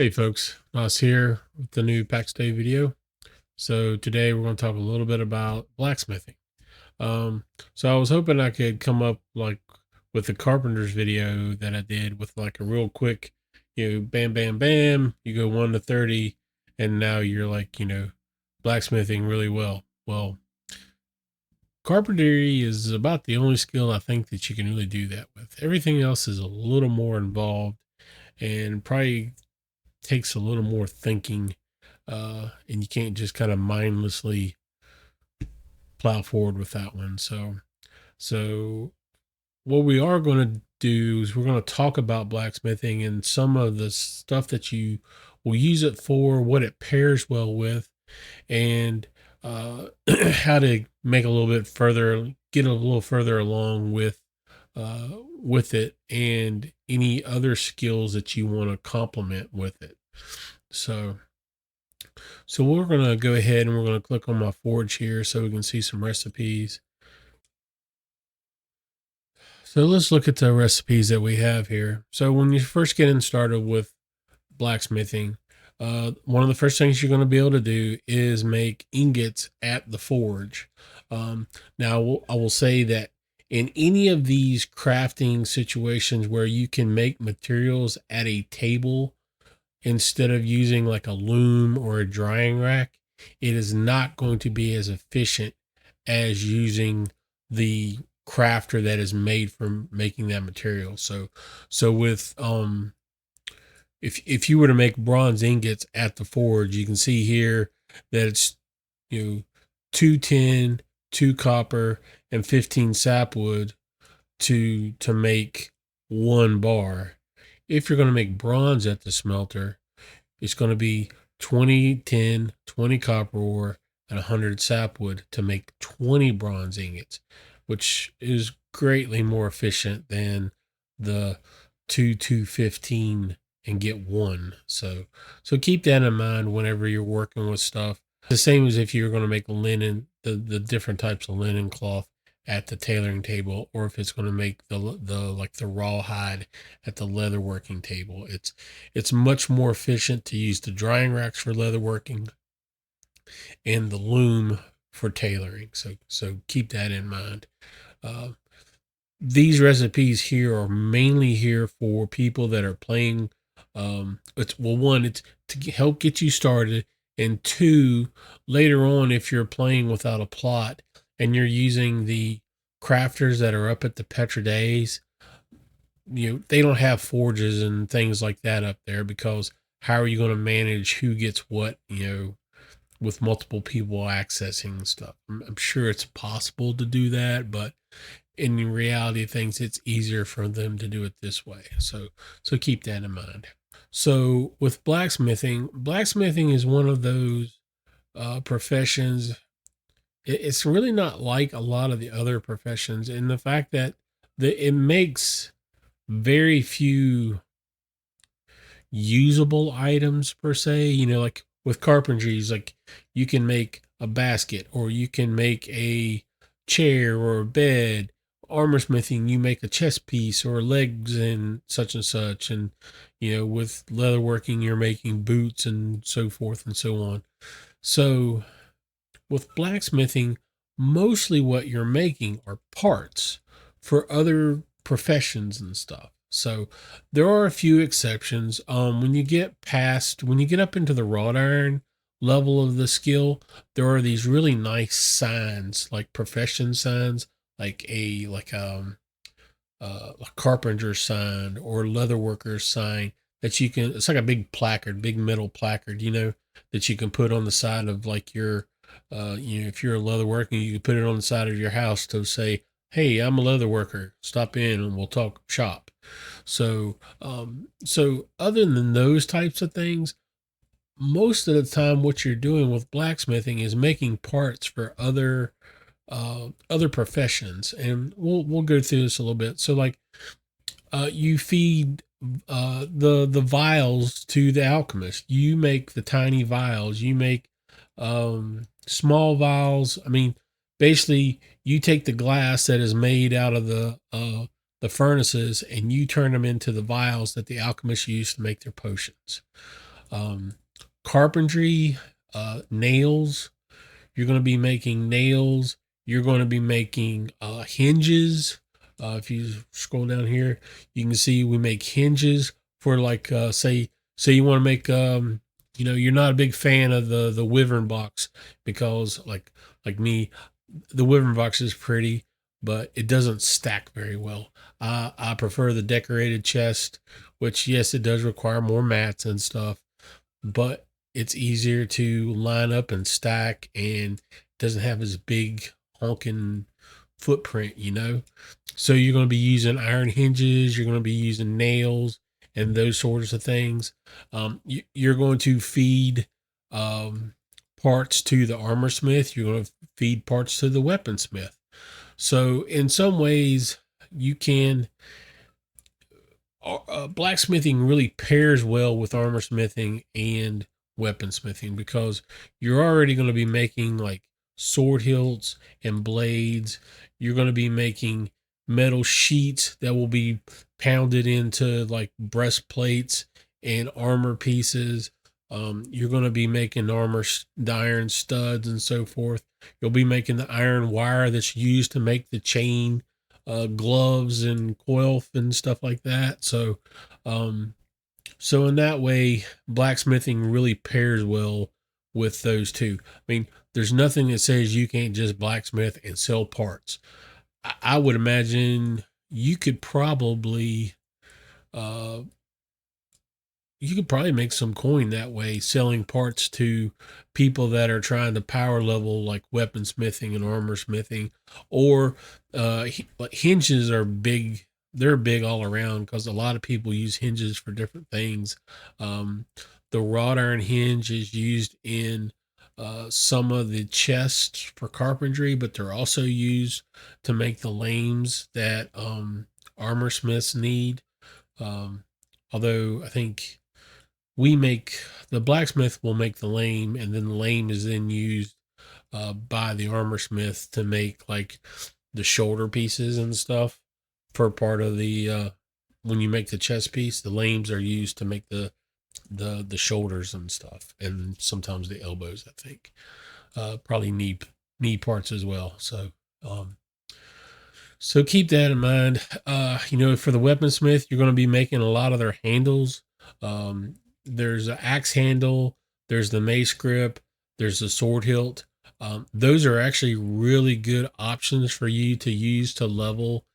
Hey folks, Nas here with the new Pax Dei video. So today we're going to talk a little bit about blacksmithing. Um, so I was hoping I could come up like with the carpenter's video that I did with like a real quick, bam, bam, bam, you go 1 to 30, and now you're like, blacksmithing really well. Well, carpentry is about the only skill I think that you can really do that with. Everything else is a little more involved and probably takes a little more thinking, and you can't just kind of mindlessly plow forward with that one. So what we are going to do is we're going to talk about blacksmithing and some of the stuff that you will use it for, what it pairs well with, and how to make a little bit further, get a little further along with it, and any other skills that you want to complement with it. So we're going to go ahead and we're going to click on my forge here so we can see some recipes. So let's look at the recipes that we have here. So when you first get in started with blacksmithing, one of the first things you're going to be able to do is make ingots at the forge. Now, I will say that in any of these crafting situations where you can make materials at a table instead of using like a loom or a drying rack, it is not going to be as efficient as using the crafter that is made for making that material. So with if you were to make bronze ingots at the forge, you can see here that it's 2 tin, 2 copper, and 15 sapwood to make 1 bar. If you're going to make bronze at the smelter, it's going to be 20 tin, 20 copper ore, and 100 sapwood to make 20 bronze ingots, which is greatly more efficient than the 2 2 15 and get 1. So keep that in mind whenever you're working with stuff. The same as if you're going to make linen, the different types of linen cloth at the tailoring table, or if it's going to make the like the rawhide at the leather working table. It's much more efficient to use the drying racks for leather working and the loom for tailoring. So keep that in mind. These recipes here are mainly here for people that are playing. It's to help get you started, and two, later on, if you're playing without a plot and you're using the crafters that are up at the Petra Days, they don't have forges and things like that up there, because how are you going to manage who gets what, with multiple people accessing stuff? I'm sure it's possible to do that, but in reality of things, it's easier for them to do it this way. So keep that in mind. So with blacksmithing is one of those professions. It's really not like a lot of the other professions in the fact that it makes very few usable items per se. Like with carpentry, like you can make a basket, or you can make a chair or a bed. Armor smithing, you make a chest piece or legs and such, and with leatherworking, you're making boots and so forth and so on. So with blacksmithing, mostly what you're making are parts for other professions and stuff. So there are a few exceptions. When you get up into the wrought iron level of the skill, there are these really nice signs, like profession signs, like a carpenter sign or leatherworker sign that you can. It's like a big placard, big metal placard, that you can put on the side of like your, if you're a leather worker, you can put it on the side of your house to say, "Hey, I'm a leather worker. Stop in and we'll talk shop." So other than those types of things, most of the time, what you're doing with blacksmithing is making parts for other professions, and we'll go through this a little bit. So like, you feed the vials to the alchemist. You make the tiny vials. You make small vials. I mean, basically, you take the glass that is made out of the furnaces, and you turn them into the vials that the alchemists use to make their potions. Um, Carpentry, nails. You're going to be making nails. You're going to be making hinges. If you scroll down here, you can see we make hinges for like say you want to make you're not a big fan of the wyvern box because like me, the wyvern box is pretty, but it doesn't stack very well. I prefer the decorated chest, which yes, it does require more mats and stuff, but it's easier to line up and stack and doesn't have as big honking footprint, So you're going to be using iron hinges, you're going to be using nails and those sorts of things. You're going to feed um, parts to the armor smith, you're going to feed parts to the weaponsmith. So in some ways, you can blacksmithing really pairs well with armor smithing and weaponsmithing because you're already going to be making like sword hilts and blades. You're going to be making metal sheets that will be pounded into like breastplates and armor pieces. You're going to be making the iron studs and so forth. You'll be making the iron wire that's used to make the chain gloves and coil and stuff like that. Um, so in that way, blacksmithing really pairs well with those two. I mean, there's nothing that says you can't just blacksmith and sell parts. I would imagine you could probably uh, make some coin that way selling parts to people that are trying to power level like weaponsmithing and armor smithing, or like hinges are big. They're big all around because a lot of people use hinges for different things. um, the wrought iron hinge is used in some of the chests for carpentry, but they're also used to make the lames that armor smiths need. um, Although I think we make the blacksmith will make the lame, and then the lame is then used by the armor smith to make like the shoulder pieces and stuff for part of the when you make the chest piece. The lames are used to make the shoulders and stuff, and sometimes the elbows, I think. Probably knee parts as well. Um so keep that in mind. For the weaponsmith, you're going to be making a lot of their handles. Um, there's an axe handle, there's the mace grip, there's the sword hilt. Those are actually really good options for you to use to level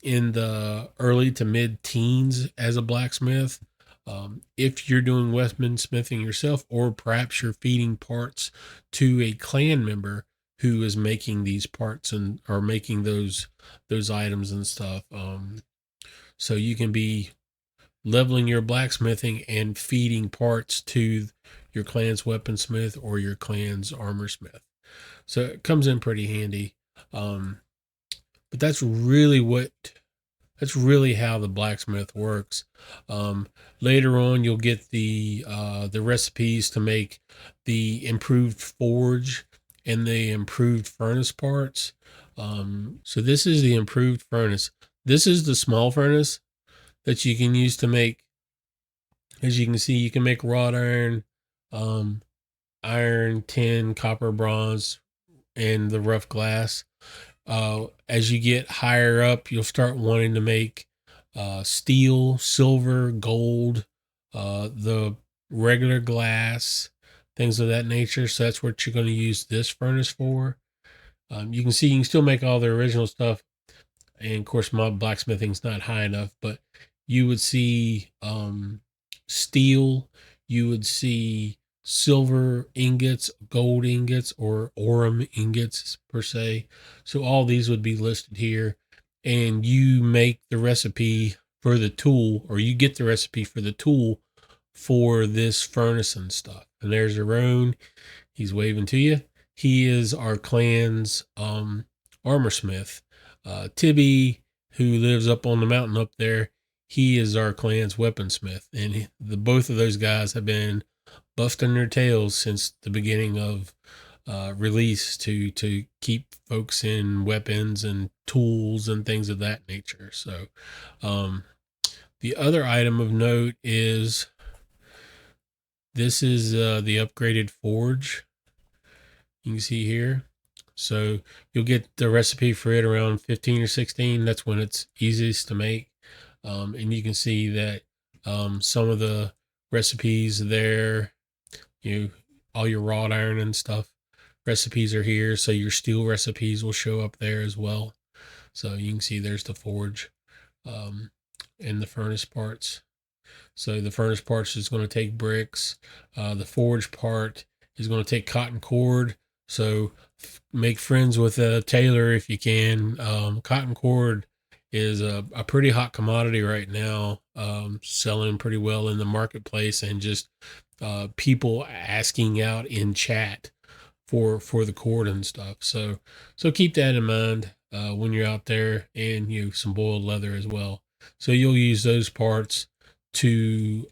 in the early to mid teens as a blacksmith. If you're doing weaponsmithing yourself, or perhaps you're feeding parts to a clan member who is making these parts and are making those items and stuff. So you can be leveling your blacksmithing and feeding parts to your clan's weaponsmith or your clan's armor smith. So it comes in pretty handy. Um, but that's really how the blacksmith works. Later on, you'll get the recipes to make the improved forge and the improved furnace parts. So this is the improved furnace. This is the small furnace that you can use to make. As you can see, you can make wrought iron, um, iron, tin, copper, bronze, and the rough glass. As you get higher up, you'll start wanting to make steel, silver, gold, the regular glass, things of that nature. So that's what you're going to use this furnace for. You can see you can still make all the original stuff. And of course, my blacksmithing's not high enough, but you would see steel, you would see silver ingots, gold ingots, or aurum ingots per se. So all these would be listed here, and you make the recipe for the tool, or you get the recipe for the tool for this furnace and stuff. And there's Aaron. He's waving to you. He is our clan's armor smith. Tibby, who lives up on the mountain up there, he is our clan's weaponsmith, and both of those guys have been busting their tails since the beginning of release to keep folks in weapons and tools and things of that nature. So, the other item of note is This is the upgraded forge. You can see here. So you'll get the recipe for it around 15 or 16. That's when it's easiest to make. And you can see that some of the recipes there, you all your wrought iron and stuff recipes are here. So your steel recipes will show up there as well. So you can see there's the forge um, and the furnace parts. So the furnace parts is going to take bricks. The forge part is going to take cotton cord. So make friends with a tailor if you can. Cotton cord is a pretty hot commodity right now, selling pretty well in the marketplace, and just people asking out in chat for the cord and stuff. So keep that in mind when you're out there, and some boiled leather as well. So you'll use those parts to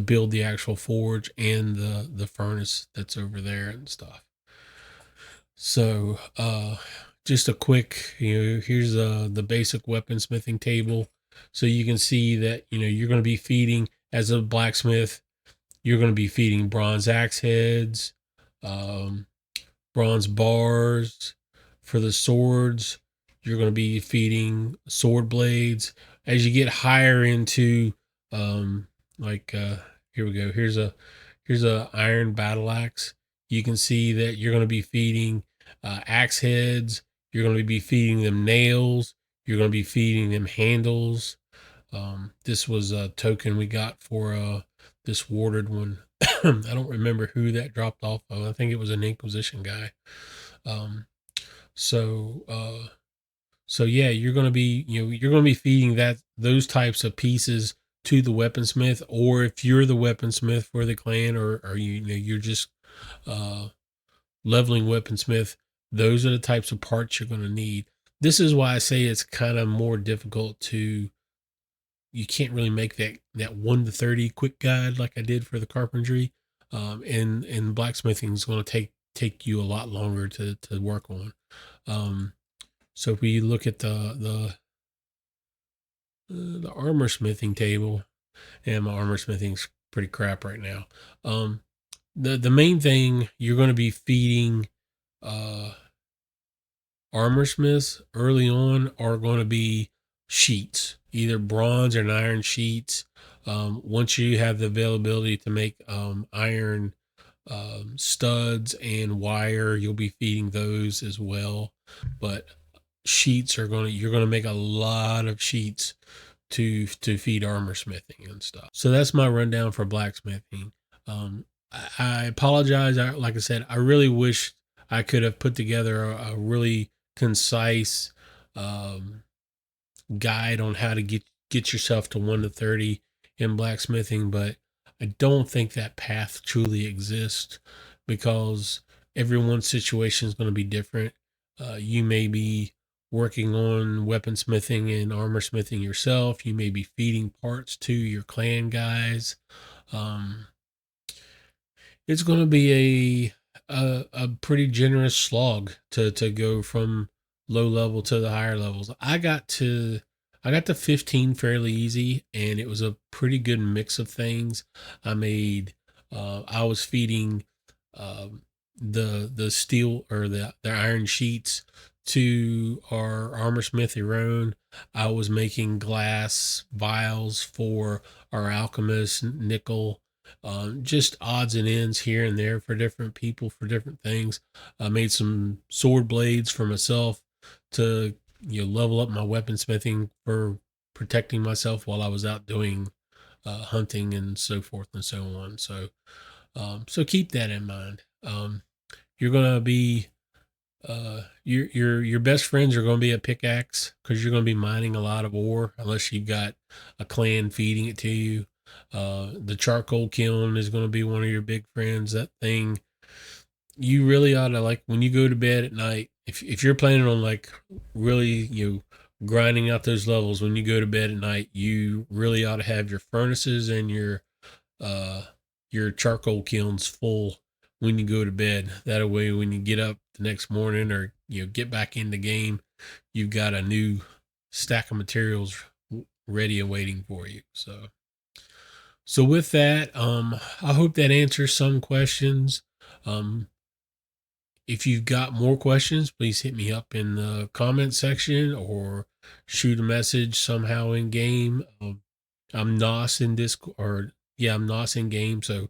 build the actual forge and the furnace that's over there and stuff. So just a quick, here's the basic weaponsmithing table. So you can see that you're going to be feeding, as a blacksmith, you're going to be feeding bronze axe heads, um, bronze bars. For the swords, you're going to be feeding sword blades. As you get higher into like here we go. Here's a iron battle axe. You can see that you're going to be feeding axe heads. You're going to be feeding them nails. You're going to be feeding them handles. This was a token we got for this warded one. I don't remember who that dropped off of. I think it was an Inquisition guy. Um, so so yeah, you're going to be you're going to be feeding those types of pieces to the weaponsmith, or if you're the weaponsmith for the clan, or you're just uh leveling weaponsmith, those are the types of parts you're going to need. This is why I say it's kind of more difficult to, you can't really make that 1 to 30 quick guide like I did for the carpentry. And blacksmithing is going to take you a lot longer to work on. So if we look at the armor smithing table, and my armor smithing's pretty crap right now. The main thing you're going to be feeding uh armor smiths early on are going to be sheets, either bronze or iron sheets. Once you have the availability to make iron studs and wire, you'll be feeding those as well. But sheets you're gonna make a lot of sheets to feed armor smithing and stuff. So that's my rundown for blacksmithing. I apologize. Like I said, I really wish I could have put together a really concise um, guide on how to get yourself to 1 to 30 in blacksmithing, but I don't think that path truly exists, because everyone's situation is going to be different. You may be working on weaponsmithing and armor smithing yourself. You may be feeding parts to your clan guys. Um, it's going to be a pretty generous slog to go from low level to the higher levels. I got to 15 fairly easy, and it was a pretty good mix of things. I was feeding um, the steel, or the iron sheets, to our armor smith Iran. I was making glass vials for our alchemist nickel. Just odds and ends here and there for different people for different things. I made some sword blades for myself to level up my weaponsmithing for protecting myself while I was out doing hunting and so forth and so on. So keep that in mind. You're gonna be your best friends are going to be a pickaxe, because you're going to be mining a lot of ore unless you've got a clan feeding it to you. The charcoal kiln is going to be one of your big friends. That thing, you really ought to, like, when you go to bed at night, if you're planning on, like, really grinding out those levels when you go to bed at night, you really ought to have your furnaces and uh your charcoal kilns full when you go to bed. That way, when you get up the next morning, or get back in the game, you've got a new stack of materials ready and waiting for you. So with that, I hope that answers some questions. If you've got more questions, please hit me up in the comment section or shoot a message somehow in game. I'm Nos in Discord, or yeah, I'm Nos in game. So,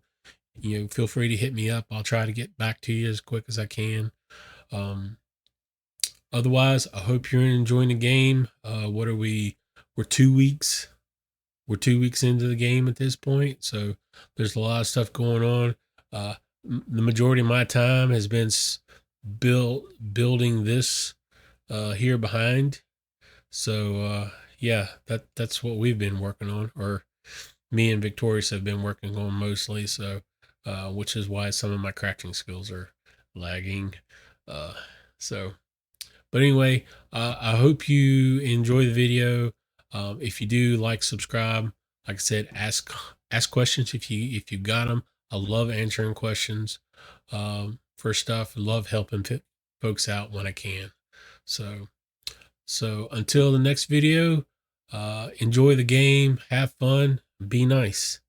feel free to hit me up. I'll try to get back to you as quick as I can. Um, Otherwise, I hope you're enjoying the game. What are we? We're 2 weeks. We're 2 weeks into the game at this point, so there's a lot of stuff going on. Uh, the majority of my time has been building this here behind. So yeah, that's what we've been working on, or me and Victorious have been working on mostly. So, which is why some of my crafting skills are lagging. Uh, so but anyway, I hope you enjoy the video. If you do, like, subscribe. Like I said, ask questions if you got them. I love answering questions for stuff. I love helping folks out when I can. So until the next video, enjoy the game, have fun, be nice.